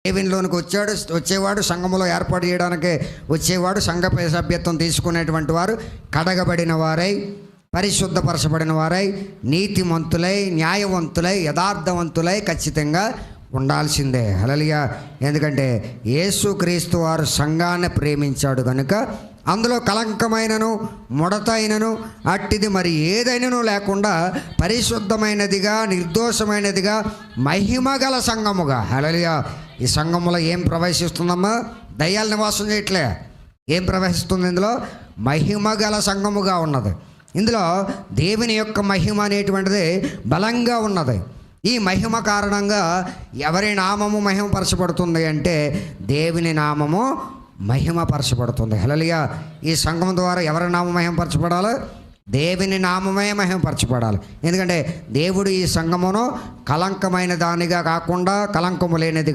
దేవునిలోనికి వచ్చేవాడు సంఘములో ఏర్పాటు చేయడానికి వచ్చేవాడు, సంఘ సభ్యత్వం తీసుకునేటువంటి వారు కడగబడిన వారై, పరిశుద్ధపరచబడిన వారై, నీతిమంతులై, న్యాయవంతులై, యథార్థవంతులై ఖచ్చితంగా ఉండాల్సిందే. హల్లెలూయా. ఎందుకంటే యేసుక్రీస్తు వారు సంఘాన్ని ప్రేమించాడు కనుక అందులో కలంకమైనను ముడతైనను అట్టిది మరి ఏదైనాను లేకుండా పరిశుద్ధమైనదిగా, నిర్దోషమైనదిగా, మహిమగల సంఘముగా. హల్లెలూయా. ఈ సంఘములో ఏం ప్రవేశిస్తుందమ్మా? దయ్యాల నివాసం చేయట్లే. ఏం ప్రవేశిస్తుంది? ఇందులో మహిమగల సంఘముగా ఉన్నది. ఇందులో దేవుని యొక్క మహిమ అనేటువంటిది బలంగా ఉన్నది. ఈ మహిమ కారణంగా ఎవరి నామము మహిమపరచబడుతుంది అంటే దేవుని నామము మహిమపరచబడుతుంది. హల్లెలూయా. ఈ సంఘం ద్వారా ఎవరి నామం మహిమపరచబడాలి? దేవుని నామమే మహిమపరచబడాలి. ఎందుకంటే దేవుడు ఈ సంఘమును కలంకమైన దానిగా కాకుండా కలంకము లేనిది